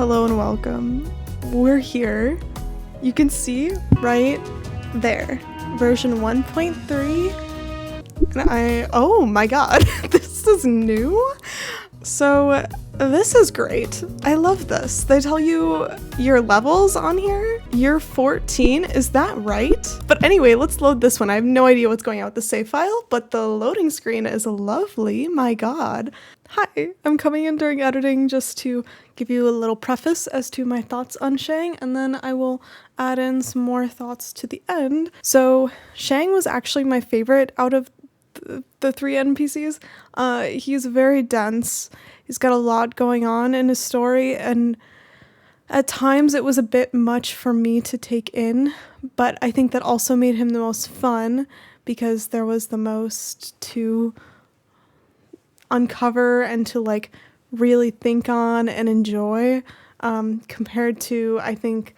Hello and welcome. We're here. You can see right there, version 1.3. And oh my god, this is new? So this is great. I love this. They tell you your levels on here. You're 14, is that right? But anyway, let's load this one. I have no idea what's going on with the save file, but the loading screen is lovely, my god. Hi, I'm coming in during editing just to give you a little preface as to my thoughts on Shang, and then I will add in some more thoughts to the end. So Shang was actually my favorite out of the three NPCs. He's very dense. He's got a lot going on in his story, and at times it was a bit much for me to take in, but I think that also made him the most fun because there was the most to uncover and to like really think on and enjoy, compared to, I think,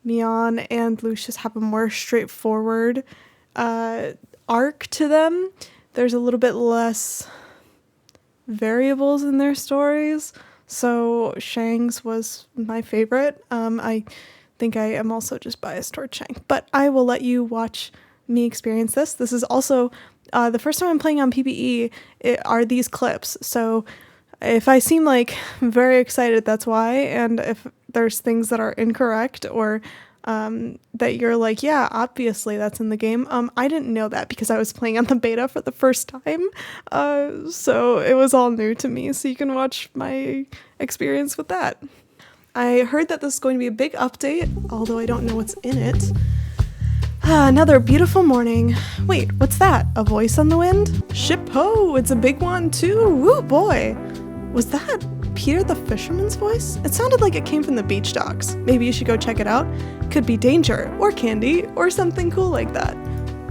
Mian and Lucius have a more straightforward arc to them. There's a little bit less variables in their stories, so Shang's was my favorite. I think I am also just biased toward Shang, but I will let you watch me experience this. This is also the first time I'm playing on PvE are these clips, so if I seem like very excited, that's why, and if there's things that are incorrect or that you're like, yeah, obviously that's in the game. I didn't know that because I was playing on the beta for the first time, so it was all new to me, so you can watch my experience with that. I heard that this is going to be a big update, although I don't know what's in it. Another beautiful morning. Wait, what's that? A voice on the wind? Ship-ho! It's a big one too! Woo boy! Was that Peter the Fisherman's voice? It sounded like it came from the beach docks. Maybe you should go check it out. Could be danger, or candy, or something cool like that.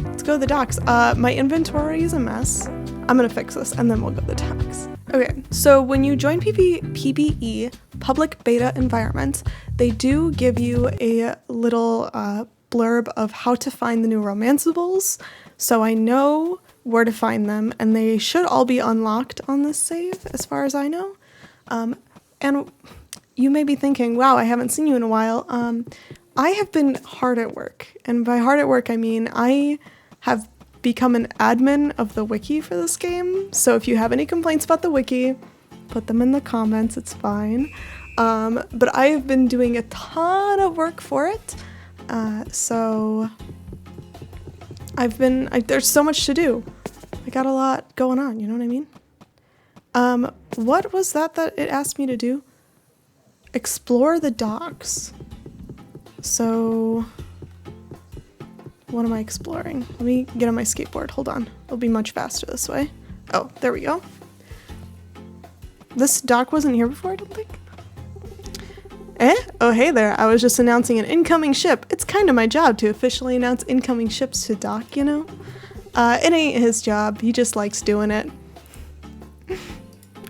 Let's go to the docks. My inventory is a mess. I'm gonna fix this, and then we'll go to the docks. Okay, so when you join PvE, public beta environment, they do give you a little blurb of how to find the new romanceables, so I know where to find them, and they should all be unlocked on this save, as far as I know. And you may be thinking, wow, I haven't seen you in a while. I have been hard at work, and by hard at work, I mean I have become an admin of the wiki for this game, so if you have any complaints about the wiki, put them in the comments, it's fine. But I have been doing a ton of work for it, so there's so much to do. I got a lot going on, you know what I mean? What was that it asked me to do? Explore the docks. So, what am I exploring? Let me get on my skateboard, hold on. It'll be much faster this way. Oh, there we go. This dock wasn't here before, I don't think. Oh hey there, I was just announcing an incoming ship. It's kind of my job to officially announce incoming ships to dock, you know? It ain't his job, he just likes doing it.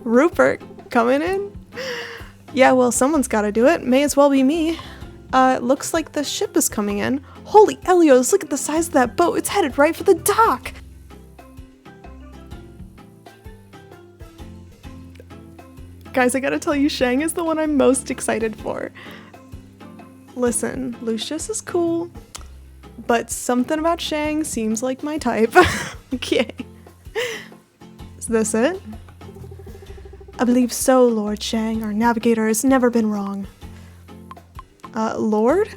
Rupert, coming in? Yeah, well, someone's gotta do it. May as well be me. Looks like the ship is coming in. Holy Elios, look at the size of that boat. It's headed right for the dock. Guys, I gotta tell you, Shang is the one I'm most excited for. Listen, Lucius is cool, but something about Shang seems like my type. Okay. Is this it? I believe so, Lord Shang. Our navigator has never been wrong. Lord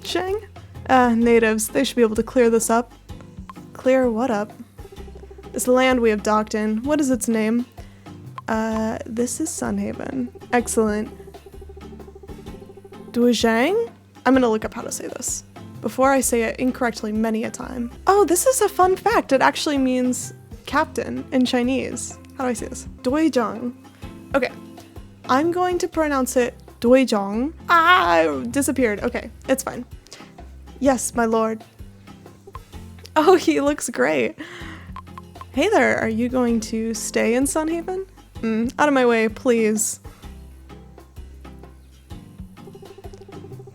Shang? Natives, they should be able to clear this up. Clear what up? This land we have docked in, what is its name? This is Sunhaven. Excellent. Duizhang? I'm gonna look up how to say this before I say it incorrectly many a time. Oh, this is a fun fact. It actually means captain in Chinese. How do I say this? Duizhang. Okay, I'm going to pronounce it Duizhang. Ah, disappeared. Okay, it's fine. Yes, my lord. Oh, he looks great. Hey there, are you going to stay in Sunhaven? Out of my way, please.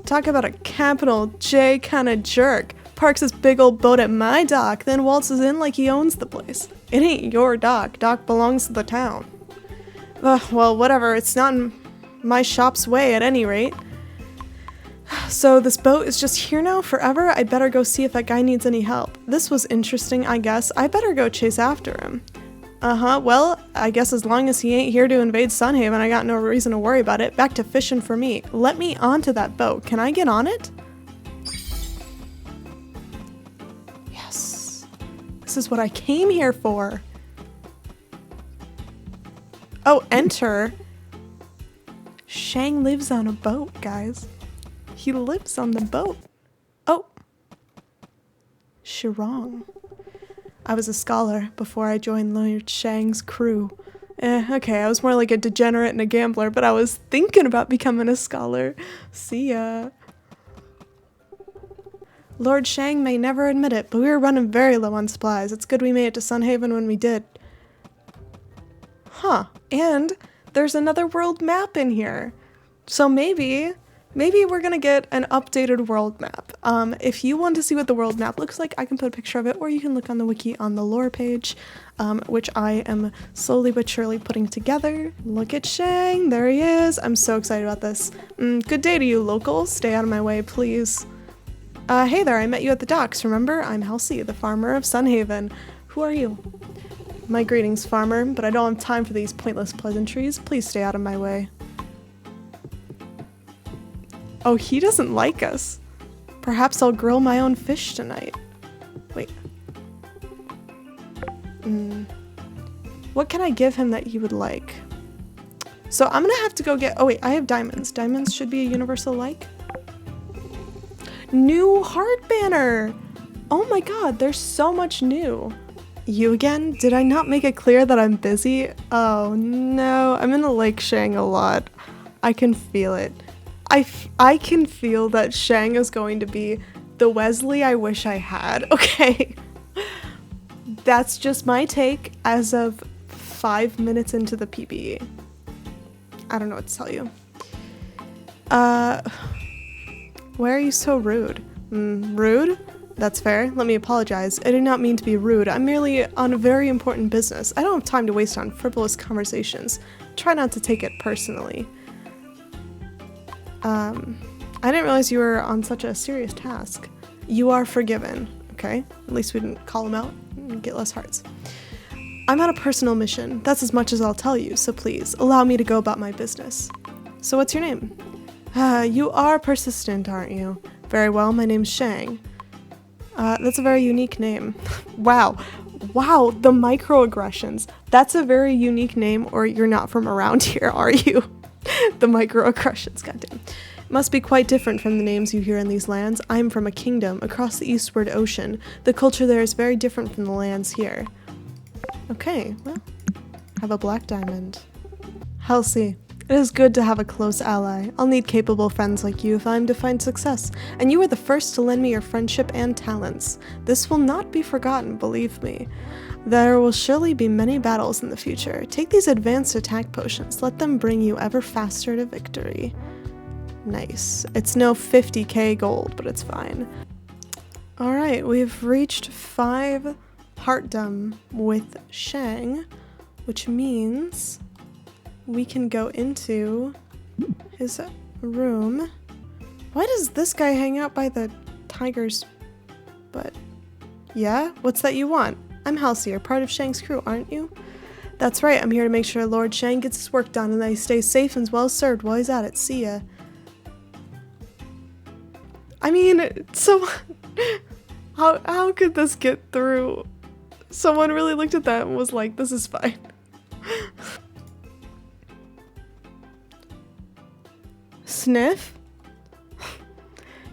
Talk about a capital J kind of jerk. Parks his big old boat at my dock, then waltzes in like he owns the place. It ain't your dock. Dock belongs to the town. Well, whatever. It's not in my shop's way at any rate. So this boat is just here now forever? I'd better go see if that guy needs any help. This was interesting, I guess. I better go chase after him. Well, I guess as long as he ain't here to invade Sunhaven, I got no reason to worry about it. Back to fishing for me. Let me onto that boat. Can I get on it? Yes. This is what I came here for. Oh, enter. Shang lives on a boat, guys. He lives on the boat. Oh. Shirong. I was a scholar before I joined Lord Shang's crew. Okay, I was more like a degenerate and a gambler, but I was thinking about becoming a scholar. See ya. Lord Shang may never admit it, but we were running very low on supplies. It's good we made it to Sunhaven when we did. Huh, and there's another world map in here. So maybe we're gonna get an updated world map. If you want to see what the world map looks like, I can put a picture of it, or you can look on the wiki on the lore page, which I am slowly but surely putting together. Look at Shang, there he is. I'm so excited about this. Good day to you, locals. Stay out of my way, please. Hey there, I met you at the docks, remember? I'm Halsey, the farmer of Sunhaven. Who are you? My greetings, farmer, but I don't have time for these pointless pleasantries. Please stay out of my way. Oh, he doesn't like us. Perhaps I'll grill my own fish tonight. Wait. What can I give him that he would like? So I'm gonna have to go get... Oh wait, I have diamonds. Diamonds should be a universal like. New heart banner! Oh my god, there's so much new. You again? Did I not make it clear that I'm busy? Oh no, I'm gonna like Shang a lot. I can feel it. I can feel that Shang is going to be the Wesley I wish I had. Okay. That's just my take as of 5 minutes into the PBE. I don't know what to tell you. Why are you so rude? Rude? That's fair. Let me apologize. I did not mean to be rude. I'm merely on a very important business. I don't have time to waste on frivolous conversations. Try not to take it personally. I didn't realize you were on such a serious task. You are forgiven, okay? At least we didn't call him out and get less hearts. I'm on a personal mission. That's as much as I'll tell you, so please, allow me to go about my business. So what's your name? You are persistent, aren't you? Very well, my name's Shang. That's a very unique name. Wow. Wow, the microaggressions. That's a very unique name, or you're not from around here, are you? The microaggressions, goddamn. It must be quite different from the names you hear in these lands. I'm from a kingdom across the eastward ocean. The culture there is very different from the lands here. Okay, well, have a black diamond. Halsey, it is good to have a close ally. I'll need capable friends like you if I'm to find success, and you are the first to lend me your friendship and talents. This will not be forgotten, believe me. There will surely be many battles in the future. Take these advanced attack potions. Let them bring you ever faster to victory. Nice. It's no 50k gold, but it's fine. Alright, we've reached 5 heartdom with Shang, which means we can go into his room. Why does this guy hang out by the tiger's butt? Yeah? What's that you want? I'm Halsey, you're part of Shang's crew, aren't you? That's right, I'm here to make sure Lord Shang gets his work done and that he stays safe and well served while he's at it. See ya. I mean, so how could this get through? Someone really looked at that and was like, this is fine. Sniff?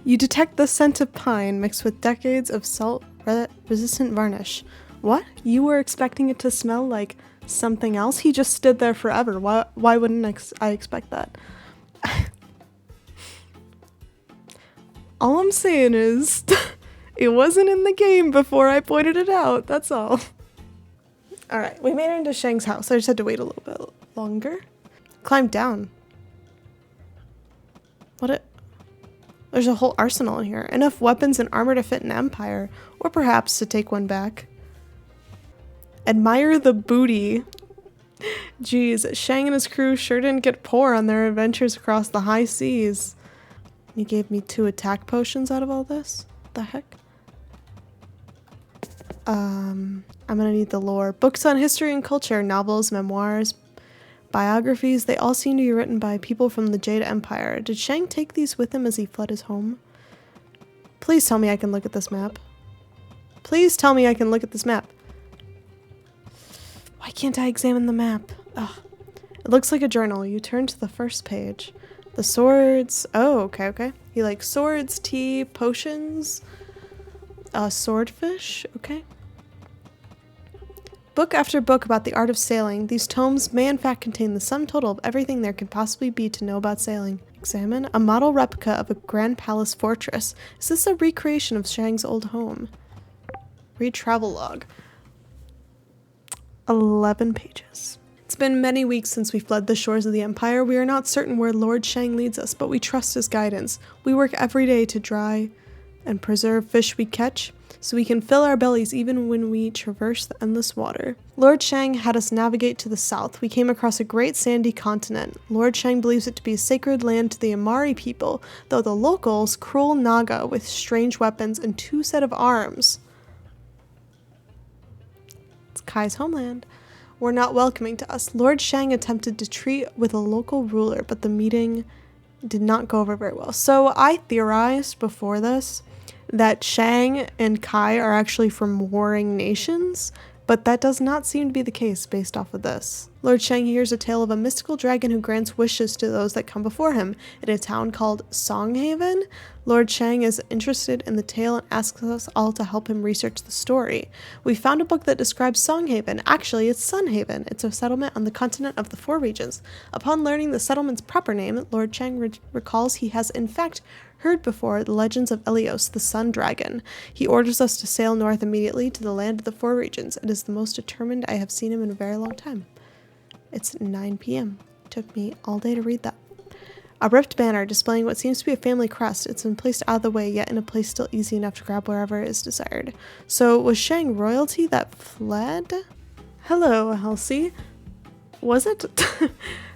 You detect the scent of pine mixed with decades of salt-resistant varnish. What? You were expecting it to smell like something else? He just stood there forever. Why wouldn't I expect that? All I'm saying is, it wasn't in the game before I pointed it out, that's all. Alright, we made it into Shang's house. I just had to wait a little bit longer. Climb down. There's a whole arsenal in here. Enough weapons and armor to fit an empire. Or perhaps to take one back. Admire the booty. Geez, Shang and his crew sure didn't get poor on their adventures across the high seas. You gave me 2 attack potions out of all this? What the heck? I'm gonna need the lore. Books on history and culture, novels, memoirs, biographies, they all seem to be written by people from the Jade Empire. Did Shang take these with him as he fled his home? Please tell me I can look at this map. Please tell me I can look at this map. Why can't I examine the map? Ugh. It looks like a journal. You turn to the first page. The swords. Oh, okay. You like swords, tea, potions, swordfish. Okay. Book after book about the art of sailing. These tomes may in fact contain the sum total of everything there can possibly be to know about sailing. Examine. A model replica of a grand palace fortress. Is this a recreation of Shang's old home? Read travel log. 11 pages. It's been many weeks since we fled the shores of the Empire. We are not certain where Lord Shang leads us, but we trust his guidance. We work every day to dry and preserve fish we catch, so we can fill our bellies even when we traverse the endless water. Lord Shang had us navigate to the south. We came across a great sandy continent. Lord Shang believes it to be a sacred land to the Amari people, though the locals, cruel Naga with strange weapons and 2 sets of arms. It's Kai's homeland. Were not welcoming to us. Lord Shang attempted to treat with a local ruler, but the meeting did not go over very well. So I theorized before this that Shang and Kai are actually from warring nations, but that does not seem to be the case based off of this. Lord Shang hears a tale of a mystical dragon who grants wishes to those that come before him. In a town called Songhaven, Lord Shang is interested in the tale and asks us all to help him research the story. We found a book that describes Songhaven. Actually, it's Sunhaven. It's a settlement on the continent of the 4 regions. Upon learning the settlement's proper name, Lord Shang recalls he has in fact heard before the legends of Elios, the sun dragon. He orders us to sail north immediately to the land of the 4 regions. It is the most determined I have seen him in a very long time. It's 9 p.m. Took me all day to read that. A ripped banner displaying what seems to be a family crest. It's been placed out of the way, yet in a place still easy enough to grab wherever is desired. So, was Shang royalty that fled? Hello, Halsey. Was it?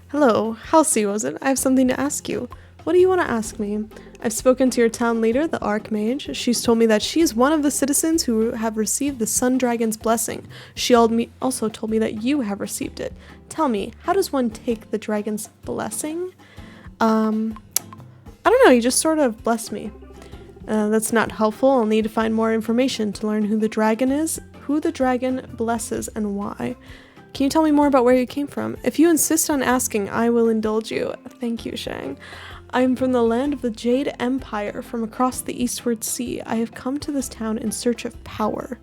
Hello, Halsey, was it? I have something to ask you. What do you want to ask me? I've spoken to your town leader, the Archmage. She's told me that she is one of the citizens who have received the Sun Dragon's blessing. She also told me that you have received it. Tell me, how does one take the dragon's blessing? I don't know, you just sort of blessed me. That's not helpful. I'll need to find more information to learn who the dragon is, who the dragon blesses, and why. Can you tell me more about where you came from? If you insist on asking, I will indulge you. Thank you, Shang. I am from the land of the Jade Empire, from across the eastward sea. I have come to this town in search of power.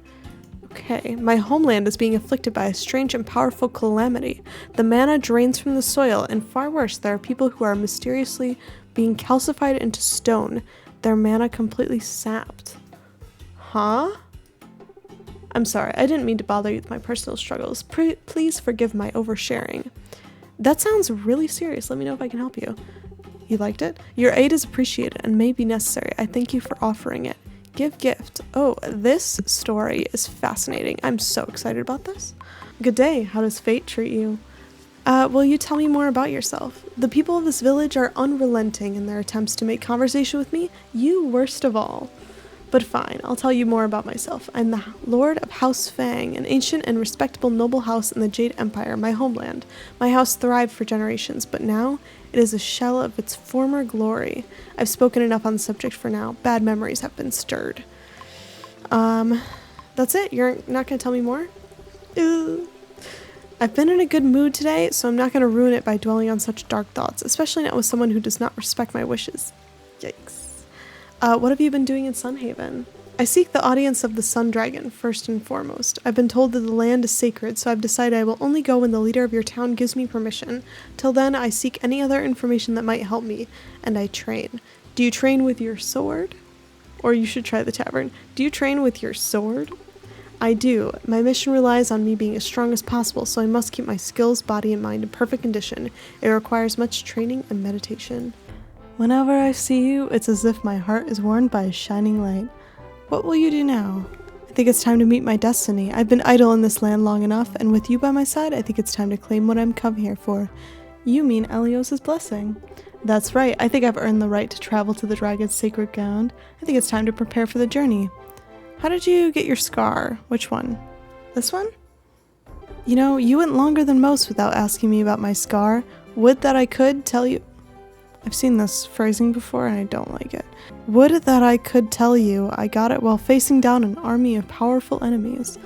Okay, my homeland is being afflicted by a strange and powerful calamity. The mana drains from the soil, and far worse, there are people who are mysteriously being calcified into stone, their mana completely sapped. Huh? I'm sorry, I didn't mean to bother you with my personal struggles. Please forgive my oversharing. That sounds really serious. Let me know if I can help you. You liked it? Your aid is appreciated and may be necessary. I thank you for offering it. Give gift. Oh, this story is fascinating. I'm so excited about this. Good day. How does fate treat you? Will you tell me more about yourself? The people of this village are unrelenting in their attempts to make conversation with me. You worst of all. But fine, I'll tell you more about myself. I'm the Lord of House Fang, an ancient and respectable noble house in the Jade Empire, my homeland. My house thrived for generations, but now it is a shell of its former glory. I've spoken enough on the subject for now. Bad memories have been stirred. That's it? You're not going to tell me more? I've been in a good mood today, so I'm not going to ruin it by dwelling on such dark thoughts, especially not with someone who does not respect my wishes. Yikes. What have you been doing in Sunhaven? I seek the audience of the Sun Dragon, first and foremost. I've been told that the land is sacred, so I've decided I will only go when the leader of your town gives me permission. Till then, I seek any other information that might help me, and I train. Do you train with your sword? Or you should try the tavern. Do you train with your sword? I do. My mission relies on me being as strong as possible, so I must keep my skills, body, and mind in perfect condition. It requires much training and meditation. Whenever I see you, it's as if my heart is warmed by a shining light. What will you do now? I think it's time to meet my destiny. I've been idle in this land long enough, and with you by my side, I think it's time to claim what I'm come here for. You mean Elios's blessing. That's right, I think I've earned the right to travel to the dragon's sacred ground. I think it's time to prepare for the journey. How did you get your scar? Which one? This one? You know, you went longer than most without asking me about my scar. Would that I could tell you... I've seen this phrasing before and I don't like it. Would that I could tell you I got it while facing down an army of powerful enemies.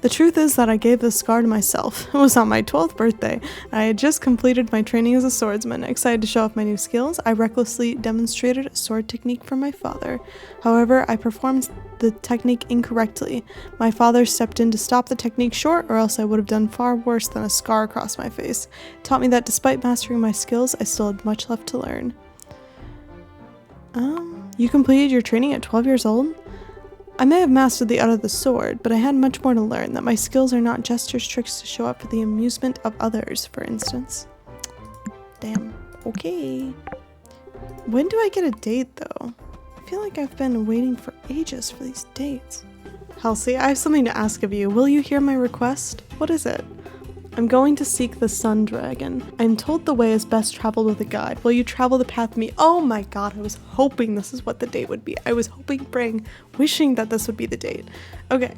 The truth is that I gave this scar to myself. It was on my 12th birthday. I had just completed my training as a swordsman. Excited to show off my new skills, I recklessly demonstrated a sword technique for my father. However, I performed the technique incorrectly. My father stepped in to stop the technique short, or else I would have done far worse than a scar across my face. It taught me that despite mastering my skills, I still had much left to learn. You completed your training at 12 years old? I may have mastered the art of the sword, but I had much more to learn, that my skills are not gestures, tricks to show up for the amusement of others, for instance. Damn. Okay. When do I get a date, though? I feel like I've been waiting for ages for these dates. Halsey, I have something to ask of you. Will you hear my request? What is it? I'm going to seek the sun dragon. I'm told the way is best traveled with a guide. Will you travel the path with me? Oh my god, I was hoping this is what the date would be. I was hoping, praying, wishing that this would be the date. Okay.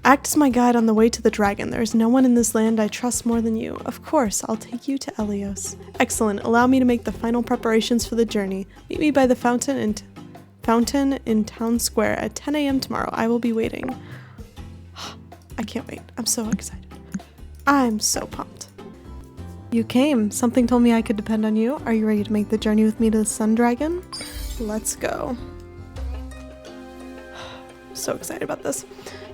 Act as my guide on the way to the dragon. There is no one in this land I trust more than you. Of course, I'll take you to Elios. Excellent. Allow me to make the final preparations for the journey. Meet me by the fountain in Town Square at 10 a.m. tomorrow. I will be waiting. I can't wait. I'm so excited. I'm so pumped. You came. Something told me I could depend on you. Are you ready to make the journey with me to the Sun Dragon? Let's go. So excited about this.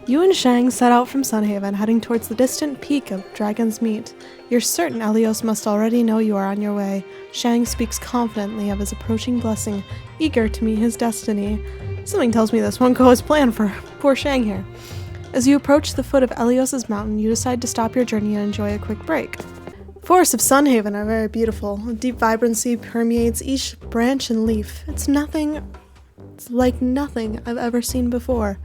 You and Shang set out from Sunhaven, heading towards the distant peak of Dragon's Meat. You're certain Elios must already know you are on your way. Shang speaks confidently of his approaching blessing, eager to meet his destiny. Something tells me this won't go as planned for poor Shang here. As you approach the foot of Elios's mountain, you decide to stop your journey and enjoy a quick break. Forests of Sunhaven are very beautiful. A deep vibrancy permeates each branch and leaf. It's like nothing I've ever seen before.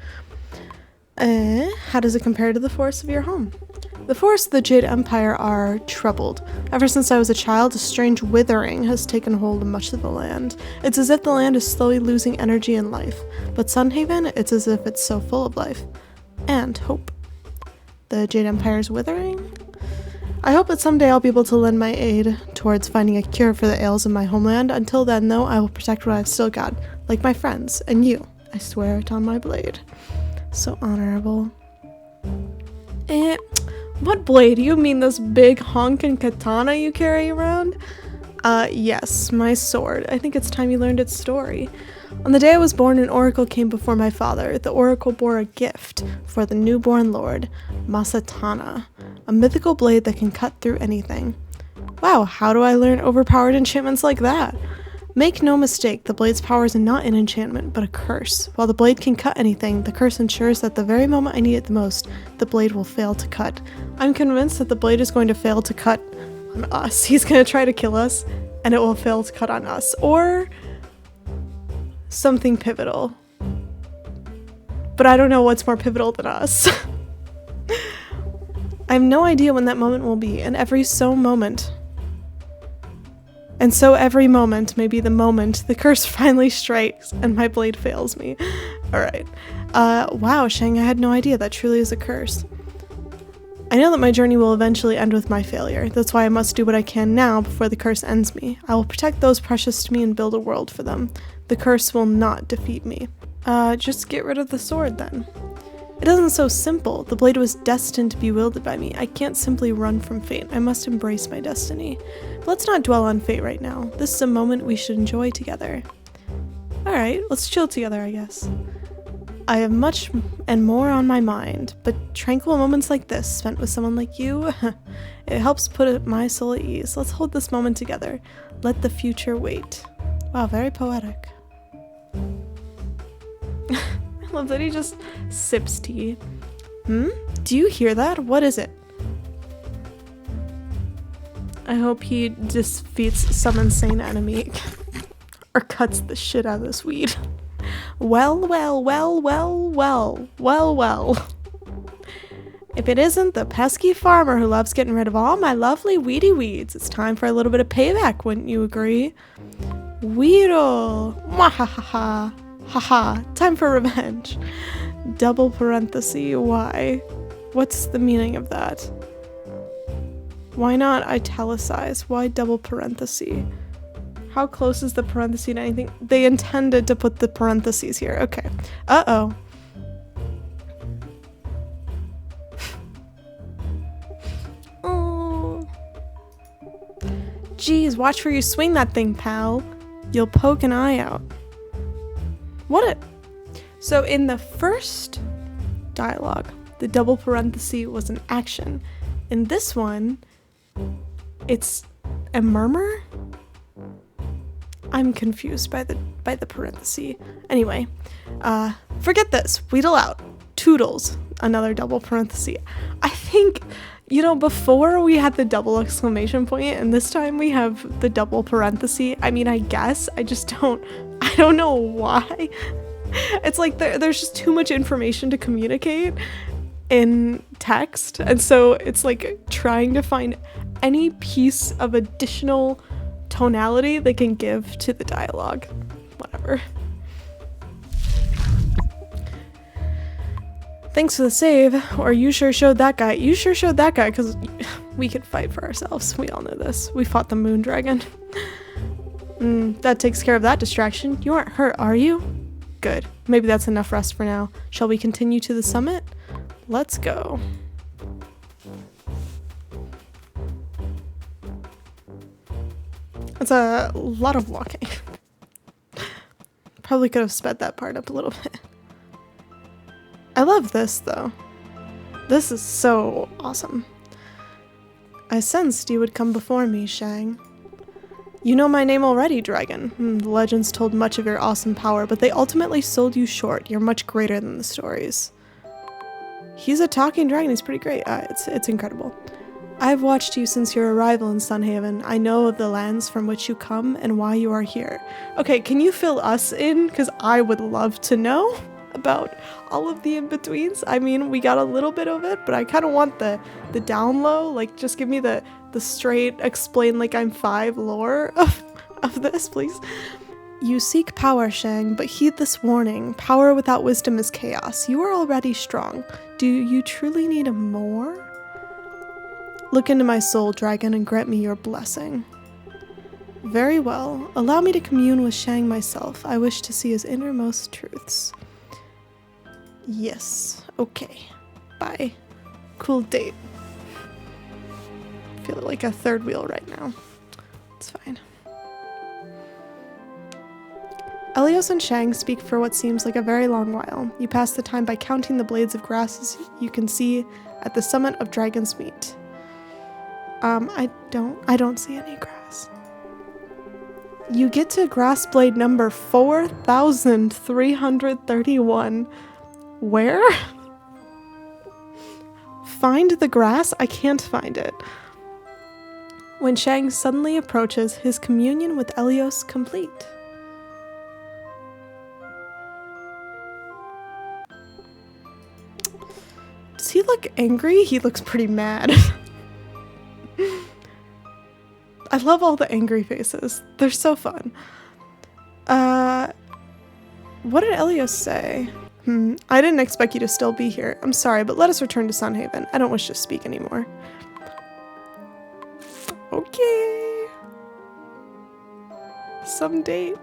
How does it compare to the forests of your home? The forests of the Jade Empire are troubled. Ever since I was a child, a strange withering has taken hold of much of the land. It's as if the land is slowly losing energy and life. But Sunhaven, it's as if it's so full of life. And hope. The Jade Empire's withering? I hope that someday I'll be able to lend my aid towards finding a cure for the ails of my homeland. Until then, though, I will protect what I've still got, like my friends, and you. I swear it on my blade. So honorable. What blade? You mean this big honkin' katana you carry around? Yes, my sword. I think it's time you learned its story. On the day I was born, an oracle came before my father. The oracle bore a gift for the newborn lord, Masatana, a mythical blade that can cut through anything. Wow, how do I learn overpowered enchantments like that? Make no mistake, the blade's power is not an enchantment, but a curse. While the blade can cut anything, the curse ensures that the very moment I need it the most, the blade will fail to cut. I'm convinced that the blade is going to fail to cut on us. He's going to try to kill us, and it will fail to cut on us. Or something pivotal. But I don't know what's more pivotal than us. I have no idea when that moment will be, and every moment may be the moment the curse finally strikes and my blade fails me. Alright. Wow, Shang, I had no idea that truly is a curse. I know that my journey will eventually end with my failure. That's why I must do what I can now before the curse ends me. I will protect those precious to me and build a world for them. The curse will not defeat me. Just get rid of the sword then. It isn't so simple. The blade was destined to be wielded by me. I can't simply run from fate. I must embrace my destiny. But let's not dwell on fate right now. This is a moment we should enjoy together. Alright, let's chill together, I guess. I have much and more on my mind, but tranquil moments like this, spent with someone like you, it helps put my soul at ease. Let's hold this moment together. Let the future wait. Wow, very poetic. I love that he just sips tea. Do you hear that? What is it? I hope he defeats some insane enemy. Or cuts the shit out of this weed. Well, well, well, well, well, well, well. If it isn't the pesky farmer who loves getting rid of all my lovely weedy weeds, it's time for a little bit of payback, wouldn't you agree? Weedle! Mwahaha! Haha! Time for revenge. Double parenthesis, why? What's the meaning of that? Why not italicize? Why double parenthesis? How close is the parenthesis to anything? They intended to put the parentheses here. Okay. Uh-oh. Oh. Geez, watch where you swing that thing, pal. You'll poke an eye out. So in the first dialogue, the double parenthesis was an action. In this one, it's a murmur? I'm confused by the parenthesis. Anyway, forget this. Wheedle out. Toodles. Another double parenthesis. I think, before we had the double exclamation point, and this time we have the double parenthesis. I mean, I guess. I don't know why. It's like there's just too much information to communicate in text. And so it's like trying to find any piece of additional tonality they can give to the dialogue. Whatever. Thanks for the save. Or you sure showed that guy. You sure showed that guy, because we could fight for ourselves. We all know this. We fought the moon dragon. That takes care of that distraction. You aren't hurt, are you? Good. Maybe that's enough rest for now. Shall we continue to the summit? Let's go. It's a lot of walking. Probably could have sped that part up a little bit. I love this, though. This is so awesome. I sensed you would come before me, Shang. You know my name already, dragon. The legends told much of your awesome power, but they ultimately sold you short. You're much greater than the stories. He's a talking dragon. He's pretty great. It's incredible. I've watched you since your arrival in Sunhaven. I know of the lands from which you come and why you are here. Okay, can you fill us in? Because I would love to know about all of the in-betweens. I mean, we got a little bit of it, but I kind of want the down low. Like, just give me the straight explain like I'm 5 lore of this, please. You seek power, Shang, but heed this warning. Power without wisdom is chaos. You are already strong. Do you truly need more? Look into my soul, dragon, and grant me your blessing. Very well. Allow me to commune with Shang myself. I wish to see his innermost truths. Yes. Okay. Bye. Cool date. I feel like a third wheel right now. It's fine. Elios and Shang speak for what seems like a very long while. You pass the time by counting the blades of grasses you can see at the summit of Dragon's Meat. I don't see any grass. You get to grass blade number 4,331. Where? Find the grass? I can't find it. When Shang suddenly approaches, his communion with Elios complete. Does he look angry? He looks pretty mad. I love all the angry faces. They're so fun. What did Elios say? I didn't expect you to still be here. I'm sorry, but let us return to Sunhaven. I don't wish to speak anymore. Okay. Some date.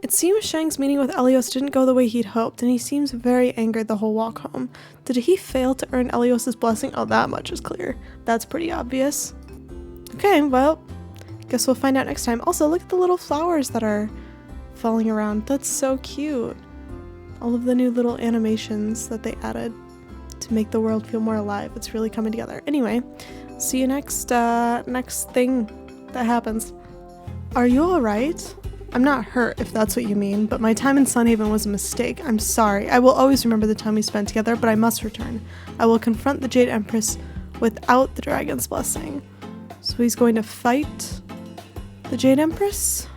It seems Shang's meeting with Elios didn't go the way he'd hoped, and he seems very angered the whole walk home. Did he fail to earn Elios' blessing? Oh, that much is clear. That's pretty obvious. Okay, well, guess we'll find out next time. Also, look at the little flowers that are falling around. That's so cute. All of the new little animations that they added to make the world feel more alive. It's really coming together. Anyway, see you next thing that happens. Are you alright? I'm not hurt, if that's what you mean, but my time in Sunhaven was a mistake. I'm sorry. I will always remember the time we spent together, but I must return. I will confront the Jade Empress without the dragon's blessing. So he's going to fight the Jade Empress?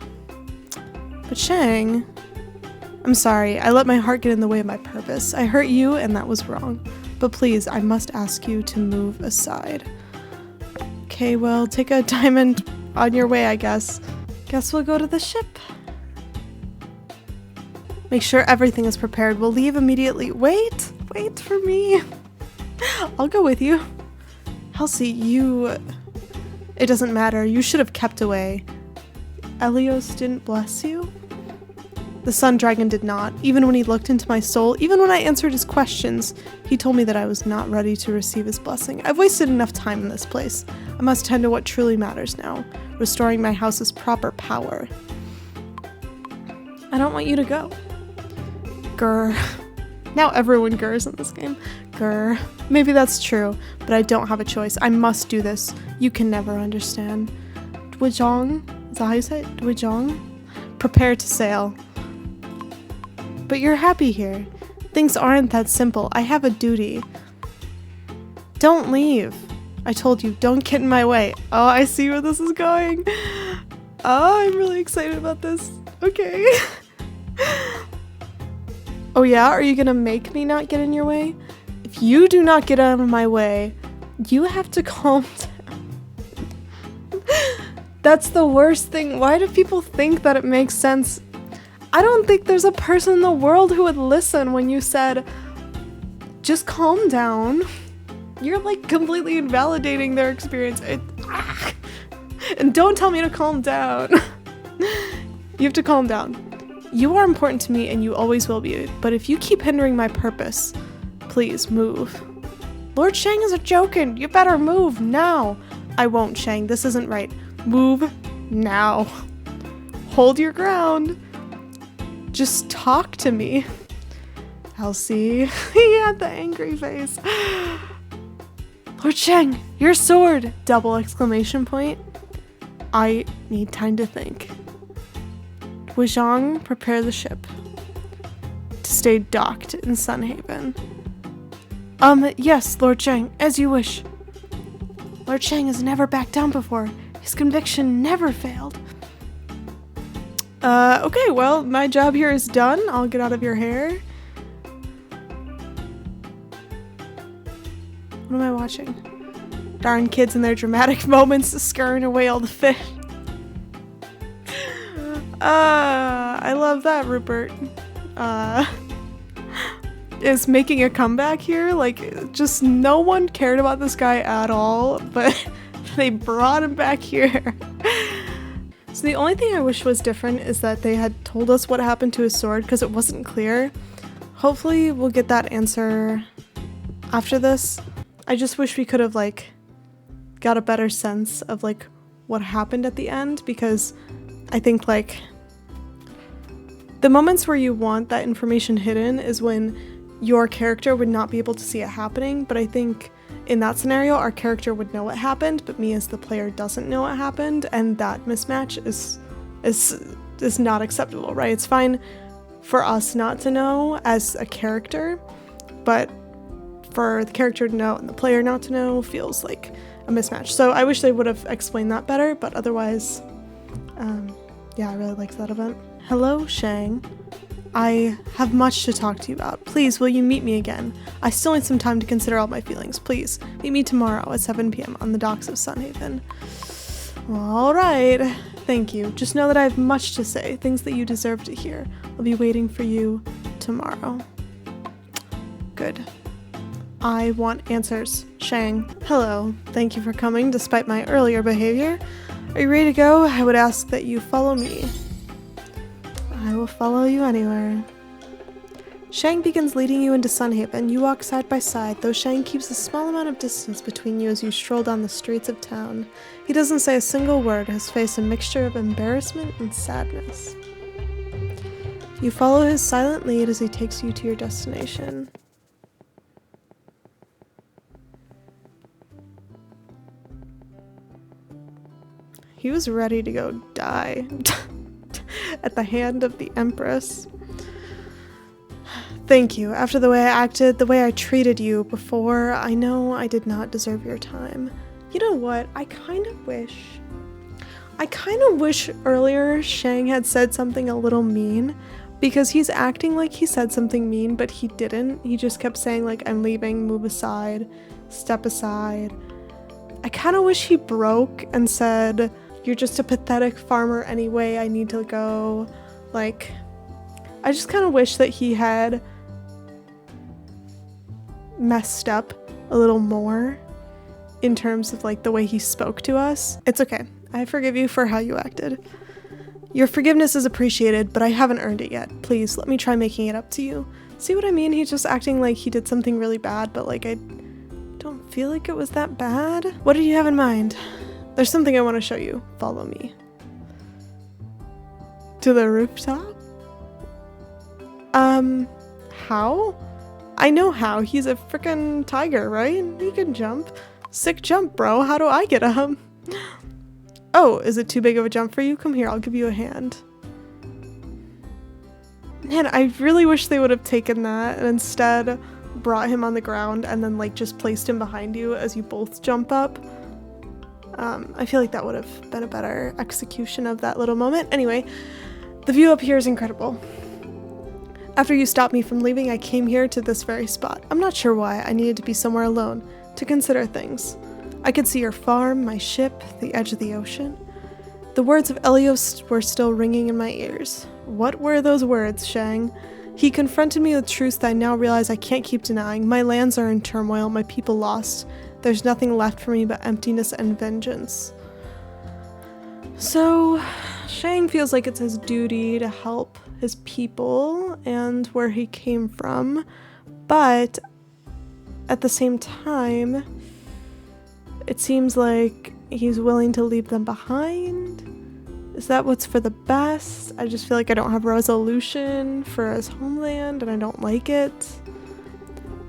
But Shang, I'm sorry, I let my heart get in the way of my purpose. I hurt you, and that was wrong. But please, I must ask you to move aside. Okay, well, take a diamond on your way, I guess. Guess we'll go to the ship. Make sure everything is prepared. We'll leave immediately. Wait for me. I'll go with you. Halsey, it doesn't matter. You should have kept away. Elios didn't bless you? The Sun Dragon did not. Even when he looked into my soul, even when I answered his questions, he told me that I was not ready to receive his blessing. I've wasted enough time in this place. I must tend to what truly matters now, restoring my house's proper power. I don't want you to go. Grr. Now everyone grrs in this game. Grr. Maybe that's true, but I don't have a choice. I must do this. You can never understand. Dwejong? Is that how you say it? Dwejong? Prepare to sail. But you're happy here. Things aren't that simple. I have a duty. Don't leave. I told you, don't get in my way. Oh, I see where this is going. Oh, I'm really excited about this. Okay. Oh yeah? Are you gonna make me not get in your way? If you do not get out of my way, you have to calm down. That's the worst thing. Why do people think that it makes sense? I don't think there's a person in the world who would listen when you said, just calm down. You're like completely invalidating their experience. And don't tell me to calm down. You have to calm down. You are important to me and you always will be, but if you keep hindering my purpose, please move. Lord Shang is joking. You better move now. I won't, Shang. This isn't right. Move now. Hold your ground. Just talk to me. Halsey. He had the angry face. Lord Shang, your sword! Double exclamation point. I need time to think. Dwejong, prepare the ship to stay docked in Sunhaven. Yes, Lord Shang, as you wish. Lord Shang has never backed down before. His conviction never failed. Okay, well, my job here is done. I'll get out of your hair. What am I watching? Darn kids in their dramatic moments scaring away all the fish. I love that Rupert. Is making a comeback here. Like, just no one cared about this guy at all, but they brought him back here. So the only thing I wish was different is that they had told us what happened to his sword because it wasn't clear. Hopefully we'll get that answer after this. I just wish we could have like got a better sense of like what happened at the end, because I think like the moments where you want that information hidden is when your character would not be able to see it happening, but I think in that scenario our character would know what happened, but me as the player doesn't know what happened, and that mismatch is not acceptable, right? It's fine for us not to know as a character, but for the character to know and the player not to know feels like a mismatch. So I wish they would have explained that better, but otherwise, yeah, I really liked that event. Hello, Shang. I have much to talk to you about. Please, will you meet me again? I still need some time to consider all my feelings. Please, meet me tomorrow at 7 p.m. on the docks of Sunhaven. All right. Thank you. Just know that I have much to say, things that you deserve to hear. I'll be waiting for you tomorrow. Good. I want answers. Shang. Hello. Thank you for coming despite my earlier behavior. Are you ready to go? I would ask that you follow me. I will follow you anywhere. Shang begins leading you into Sunhaven. You walk side by side, though Shang keeps a small amount of distance between you as you stroll down the streets of town. He doesn't say a single word, his face a mixture of embarrassment and sadness. You follow his silent lead as he takes you to your destination. He was ready to go die. At the hand of the Empress. Thank you. After the way I acted, the way I treated you before, I know I did not deserve your time. You know what? I kind of wish earlier Shang had said something a little mean, because he's acting like he said something mean, but he didn't. He just kept saying like, I'm leaving, move aside, step aside. I kind of wish he broke and said, you're just a pathetic farmer anyway, I need to go. Like, I just kind of wish that he had messed up a little more in terms of like the way he spoke to us. It's okay. I forgive you for how you acted. Your forgiveness is appreciated, but I haven't earned it yet. Please, let me try making it up to you. See what I mean? He's just acting like he did something really bad, but like I don't feel like it was that bad. What did you have in mind? There's something I want to show you. Follow me. To the rooftop? How? I know how. He's a freaking tiger, right? He can jump. Sick jump, bro. How do I get up? Oh, is it too big of a jump for you? Come here, I'll give you a hand. Man, I really wish they would have taken that and instead brought him on the ground and then like just placed him behind you as you both jump up. I feel like that would have been a better execution of that little moment. Anyway, the view up here is incredible. After you stopped me from leaving, I came here to this very spot. I'm not sure why. I needed to be somewhere alone to consider things. I could see your farm, my ship, the edge of the ocean. The words of Elios were still ringing in my ears. What were those words, Shang? He confronted me with truths that I now realize I can't keep denying. My lands are in turmoil, my people lost. There's nothing left for me but emptiness and vengeance. So, Shang feels like it's his duty to help his people and where he came from, but at the same time, it seems like he's willing to leave them behind. Is that what's for the best? I just feel like I don't have resolution for his homeland and I don't like it.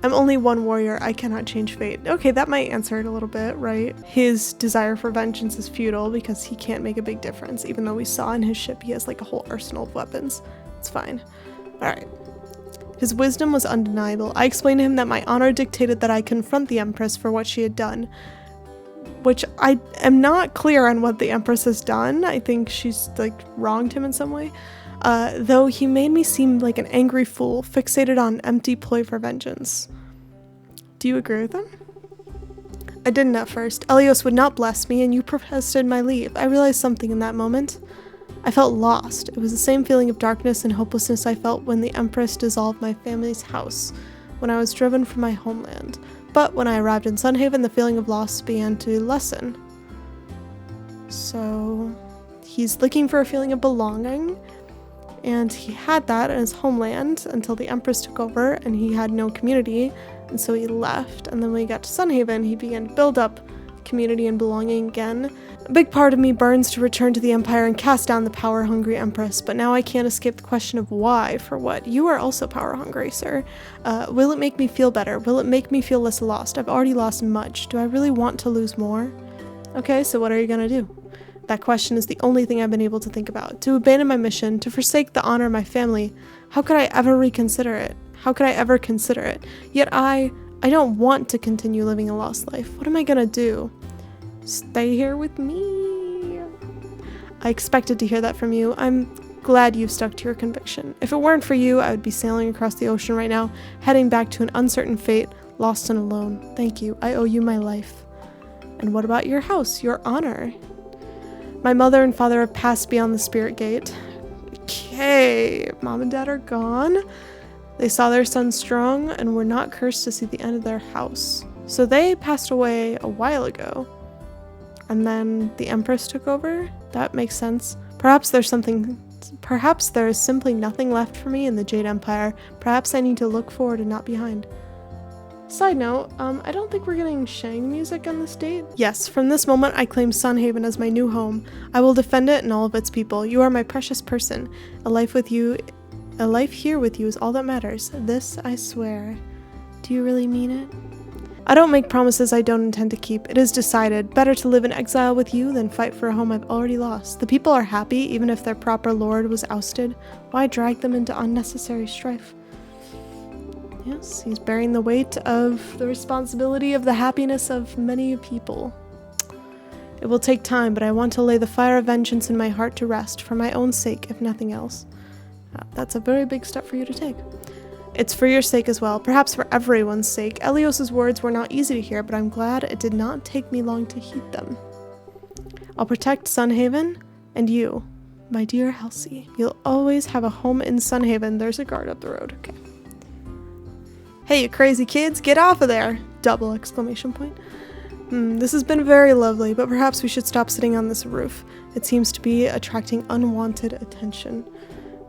I'm only one warrior, I cannot change fate. Okay, that might answer it a little bit, right? His desire for vengeance is futile because he can't make a big difference, even though we saw in his ship he has like a whole arsenal of weapons. It's fine. Alright. His wisdom was undeniable. I explained to him that my honor dictated that I confront the Empress for what she had done, which I am not clear on what the Empress has done. I think she's like wronged him in some way. Though he made me seem like an angry fool, fixated on an empty ploy for vengeance. Do you agree with him? I didn't at first. Elios would not bless me, and you protested my leave. I realized something in that moment. I felt lost. It was the same feeling of darkness and hopelessness I felt when the Empress dissolved my family's house, when I was driven from my homeland. But when I arrived in Sunhaven, the feeling of loss began to lessen. So, he's looking for a feeling of belonging, and he had that in his homeland until the Empress took over and he had no community, and so he left. And then when he got to Sunhaven, he began to build up community and belonging again. A big part of me burns to return to the Empire and cast down the power-hungry Empress, but now I can't escape the question of why, for what? You are also power-hungry, sir. Will it make me feel better? Will it make me feel less lost? I've already lost much. Do I really want to lose more? Okay, so what are you gonna do? That question is the only thing I've been able to think about. To abandon my mission, to forsake the honor of my family, how could I ever reconsider it? How could I ever consider it? Yet I don't want to continue living a lost life. What am I gonna do? Stay here with me? I expected to hear that from you. I'm glad you've stuck to your conviction. If it weren't for you, I would be sailing across the ocean right now, heading back to an uncertain fate, lost and alone. Thank you. I owe you my life. And what about your house, your honor? My mother and father have passed beyond the spirit gate. Okay, mom and dad are gone. They saw their son strong and were not cursed to see the end of their house. So they passed away a while ago. And then the Empress took over? That makes sense. Perhaps there is simply nothing left for me in the Jade Empire. Perhaps I need to look forward and not behind. Side note, I don't think we're getting Shang music on this date. Yes, from this moment I claim Sunhaven as my new home. I will defend it and all of its people. You are my precious person. A life here with you is all that matters. This I swear. Do you really mean it? I don't make promises I don't intend to keep. It is decided. Better to live in exile with you than fight for a home I've already lost. The people are happy, even if their proper lord was ousted. Why drag them into unnecessary strife? Yes, he's bearing the weight of the responsibility of the happiness of many people. It will take time, but I want to lay the fire of vengeance in my heart to rest, for my own sake, if nothing else. That's a very big step for you to take. It's for your sake as well, perhaps for everyone's sake. Elios's words were not easy to hear, but I'm glad it did not take me long to heed them. I'll protect Sunhaven and you, my dear Halsey. You'll always have a home in Sunhaven. There's a guard up the road. Okay. Hey, you crazy kids, get off of there! Double exclamation point. This has been very lovely, but perhaps we should stop sitting on this roof. It seems to be attracting unwanted attention.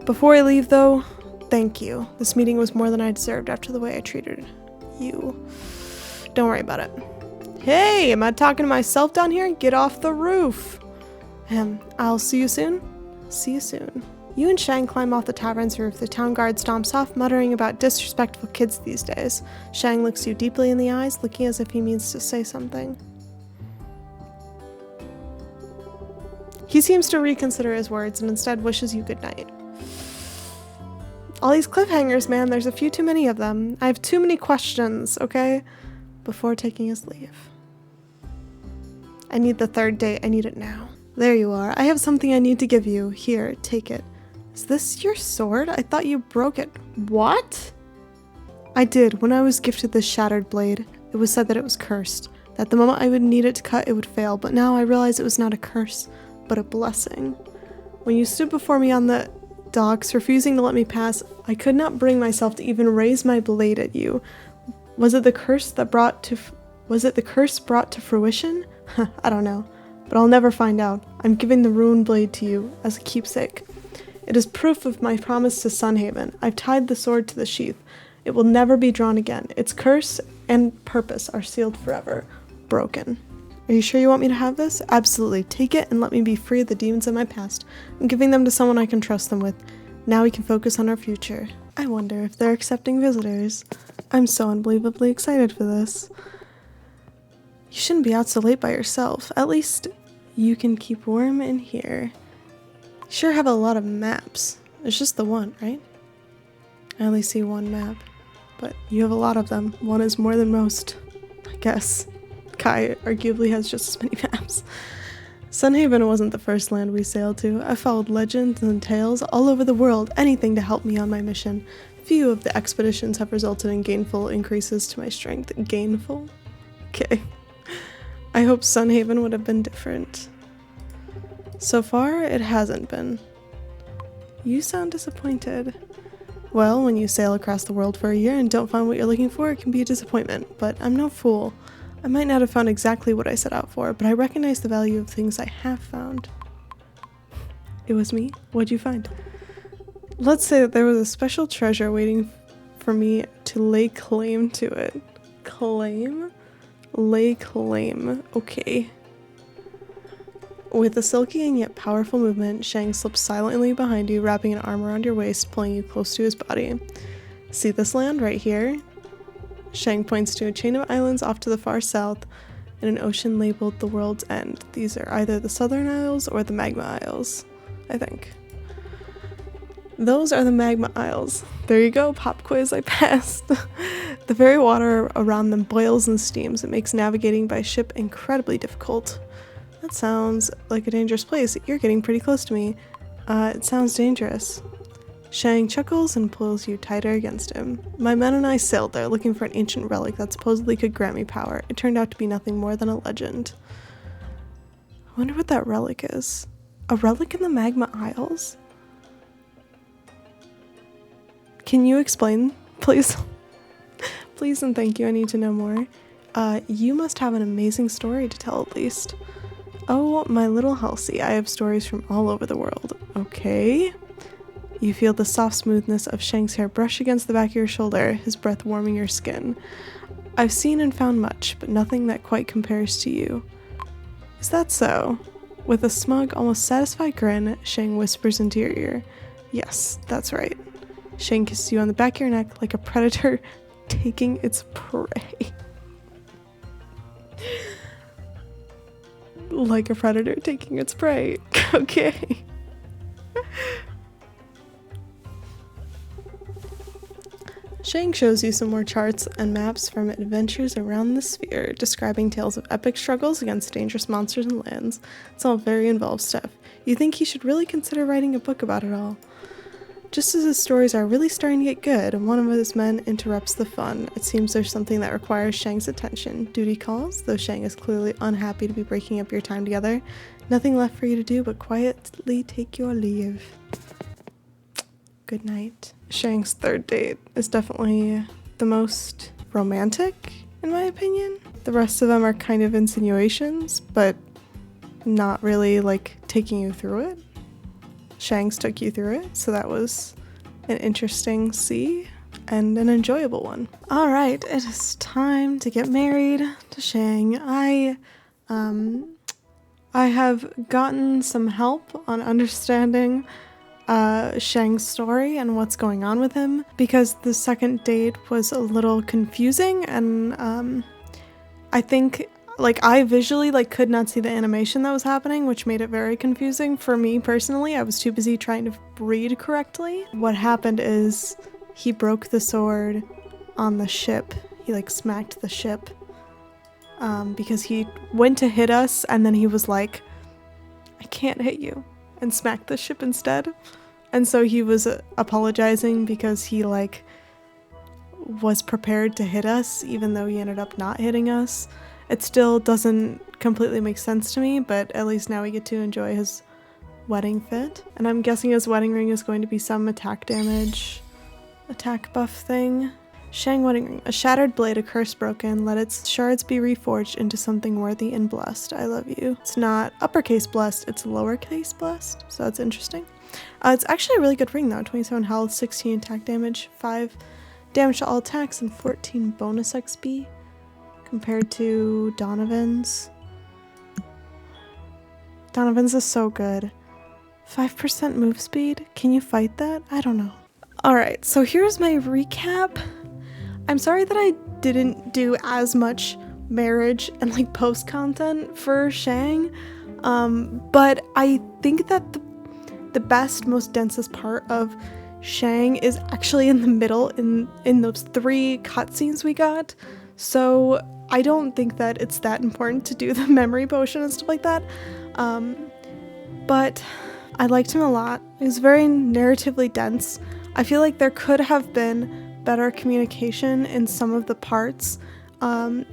Before I leave, though, thank you. This meeting was more than I deserved after the way I treated you. Don't worry about it. Hey, am I talking to myself down here? Get off the roof. I'll see you soon. See you soon. You and Shang climb off the tavern's roof. The town guard stomps off, muttering about disrespectful kids these days. Shang looks you deeply in the eyes, looking as if he means to say something. He seems to reconsider his words and instead wishes you good night. All these cliffhangers, man, there's a few too many of them. I have too many questions, okay? Before taking his leave. I need the third date. I need it now. There you are. I have something I need to give you. Here, take it. Is this your sword? I thought you broke it. What? I did. When I was gifted this shattered blade, it was said that it was cursed. That the moment I would need it to cut, it would fail. But now I realize it was not a curse, but a blessing. When you stood before me on the docks, refusing to let me pass, I could not bring myself to even raise my blade at you. Was it the curse brought to fruition? I don't know, but I'll never find out. I'm giving the ruined blade to you as a keepsake. It is proof of my promise to Sunhaven. I've tied the sword to the sheath. It will never be drawn again. Its curse and purpose are sealed forever. Broken. Are you sure you want me to have this? Absolutely. Take it and let me be free of the demons of my past. I'm giving them to someone I can trust them with. Now we can focus on our future. I wonder if they're accepting visitors. I'm so unbelievably excited for this. You shouldn't be out so late by yourself. At least you can keep warm in here. You sure have a lot of maps. It's just the one, right? I only see one map, but you have a lot of them. One is more than most, I guess. Kai arguably has just as many maps. Sunhaven wasn't the first land we sailed to. I followed legends and tales all over the world, anything to help me on my mission. Few of the expeditions have resulted in gainful increases to my strength. Gainful? Okay. I hope Sunhaven would have been different. So far, it hasn't been. You sound disappointed. Well, when you sail across the world for a year and don't find what you're looking for, it can be a disappointment, but I'm no fool. I might not have found exactly what I set out for, but I recognize the value of things I have found. It was me. What'd you find? Let's say that there was a special treasure waiting for me to lay claim to it. Claim? Lay claim. Okay. With a silky and yet powerful movement, Shang slips silently behind you, wrapping an arm around your waist, pulling you close to his body. See this land right here? Shang points to a chain of islands off to the far south and an ocean labeled the World's End. These are either the Southern Isles or the Magma Isles, I think. Those are the Magma Isles. There you go, pop quiz, I passed. The very water around them boils and steams. It makes navigating by ship incredibly difficult. That sounds like a dangerous place. You're getting pretty close to me. It sounds dangerous. Shang chuckles and pulls you tighter against him. My men and I sailed there looking for an ancient relic that supposedly could grant me power. It turned out to be nothing more than a legend. I wonder what that relic is. A relic in the Magma Isles? Can you explain, please? Please and thank you, I need to know more. You must have an amazing story to tell at least. Oh, my little Halsey, I have stories from all over the world. Okay. You feel the soft smoothness of Shang's hair brush against the back of your shoulder, his breath warming your skin. I've seen and found much, but nothing that quite compares to you. Is that so? With a smug, almost satisfied grin, Shang whispers into your ear. Yes, that's right. Shang kisses you on the back of your neck like a predator taking its prey. Like a predator taking its prey. Okay. Shang shows you some more charts and maps from adventures around the sphere, describing tales of epic struggles against dangerous monsters and lands. It's all very involved stuff. You think he should really consider writing a book about it all. Just as his stories are really starting to get good, one of his men interrupts the fun. It seems there's something that requires Shang's attention. Duty calls, though Shang is clearly unhappy to be breaking up your time together. Nothing left for you to do but quietly take your leave. Good night. Shang's third date is definitely the most romantic, in my opinion. The rest of them are kind of insinuations, but not really like taking you through it. Shang's took you through it, so that was an interesting see and an enjoyable one. All right, it is time to get married to Shang. I have gotten some help on understanding Shang's story and what's going on with him, because the second date was a little confusing, and I think I visually could not see the animation that was happening, which made it very confusing for me personally. I was too busy trying to read correctly. What happened is he broke the sword on the ship. He smacked the ship because he went to hit us, and then he was like, I can't hit you, and smacked the ship instead. And so he was apologizing because he was prepared to hit us, even though he ended up not hitting us. It still doesn't completely make sense to me, but at least now we get to enjoy his wedding fit. And I'm guessing his wedding ring is going to be some attack buff thing. Shang wedding ring. A shattered blade, a curse broken. Let its shards be reforged into something worthy and blessed. I love you. It's not uppercase blessed, it's lowercase blessed, so that's interesting. It's actually a really good ring though. 27 health, 16 attack damage, 5 damage to all attacks, and 14 bonus XP compared to Donovan's. Donovan's is so good. 5% move speed? Can you fight that? I don't know. Alright, so here's my recap. I'm sorry that I didn't do as much marriage and post content for Shang, but I think that the best, most densest part of Shang is actually in the middle, in those 3 cutscenes we got. So I don't think that it's that important to do the memory potion and stuff like that. But I liked him a lot. He was very narratively dense. I feel like there could have been better communication in some of the parts. I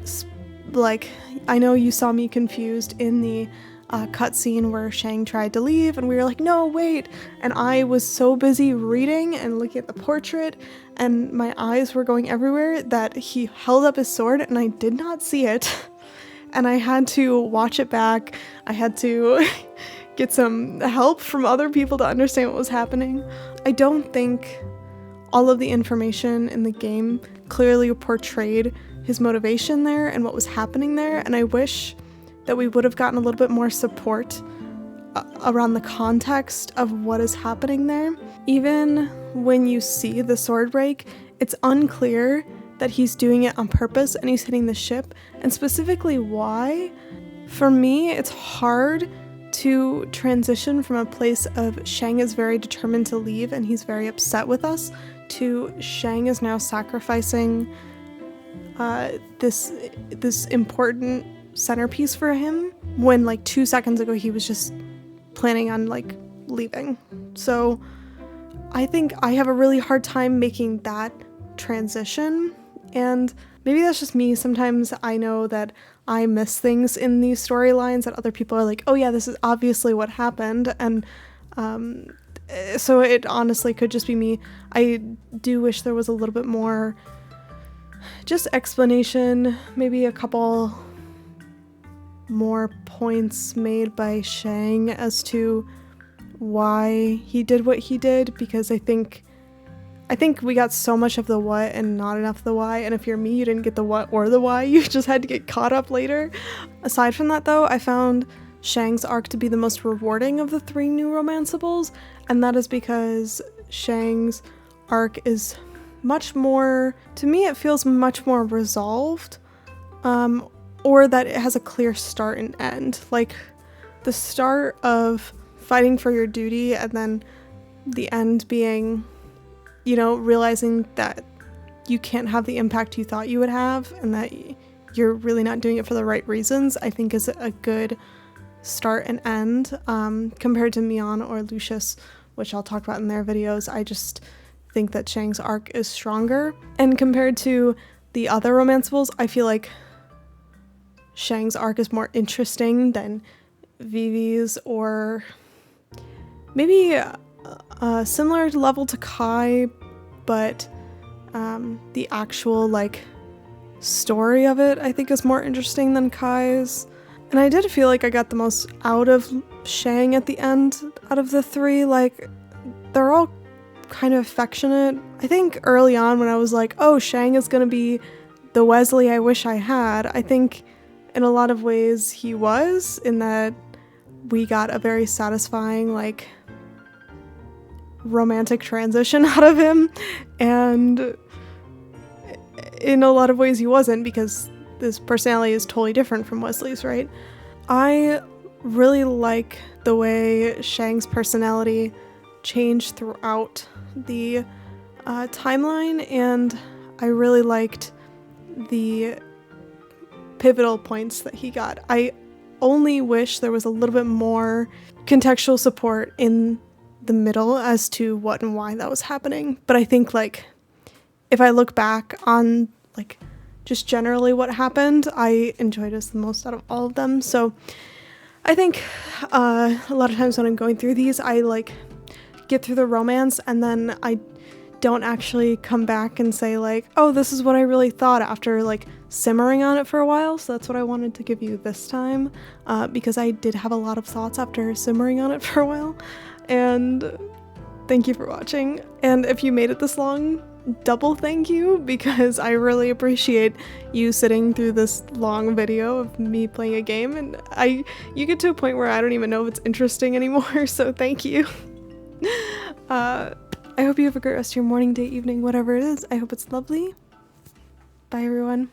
know you saw me confused in the cutscene where Shang tried to leave, and we were like, no, wait. And I was so busy reading and looking at the portrait, and my eyes were going everywhere, that he held up his sword and I did not see it. And I had to watch it back. I had to get some help from other people to understand what was happening. I don't think all of the information in the game clearly portrayed his motivation there and what was happening there, and I wish that we would have gotten a little bit more support around the context of what is happening there. Even when you see the sword break, it's unclear that he's doing it on purpose and he's hitting the ship, and specifically why. For me, it's hard to transition from a place of Shang is very determined to leave and he's very upset with us, to Shang is now sacrificing this important centerpiece for him, when 2 seconds ago he was just planning on leaving. So I think I have a really hard time making that transition, and maybe that's just me. Sometimes I know that I miss things in these storylines that other people are like, oh yeah, this is obviously what happened, and so it honestly could just be me. I do wish there was a little bit more just explanation, maybe a couple more points made by Shang as to why he did what he did, because I think we got so much of the what and not enough of the why, and if you're me, you didn't get the what or the why, you just had to get caught up later. Aside from that though, I found Shang's arc to be the most rewarding of the 3 new romanceables, and that is because Shang's arc is much more, to me it feels much more resolved, or that it has a clear start and end. The start of fighting for your duty, and then the end being, realizing that you can't have the impact you thought you would have, and that you're really not doing it for the right reasons, I think is a good start and end, compared to Mion or Lucius, which I'll talk about in their videos. I just think that Shang's arc is stronger. And compared to the other romanceables, I feel like Shang's arc is more interesting than Vivi's, or maybe a similar level to Kai, but the actual like story of it I think is more interesting than Kai's. And I did feel like I got the most out of Shang at the end out of the three. Like, they're all kind of affectionate. I think early on when I was like, oh, Shang is gonna be the Wesley I wish I had, I think in a lot of ways he was, in that we got a very satisfying like romantic transition out of him, and in a lot of ways he wasn't, because his personality is totally different from Wesley's, right? I really like the way Shang's personality changed throughout the timeline, and I really liked the pivotal points that he got. I only wish there was a little bit more contextual support in the middle as to what and why that was happening. But I think, like, if I look back on like just generally what happened, I enjoyed this the most out of all of them. So I think a lot of times when I'm going through these, I like get through the romance and then I don't actually come back and say like, oh, this is what I really thought, after like simmering on it for a while. So that's what I wanted to give you this time, because I did have a lot of thoughts after simmering on it for a while. And thank you for watching. And if you made it this long, double thank you, because I really appreciate you sitting through this long video of me playing a game, and you get to a point where I don't even know if it's interesting anymore, so thank you. I hope you have a great rest of your morning, day, evening, whatever it is. I hope it's lovely. Bye everyone.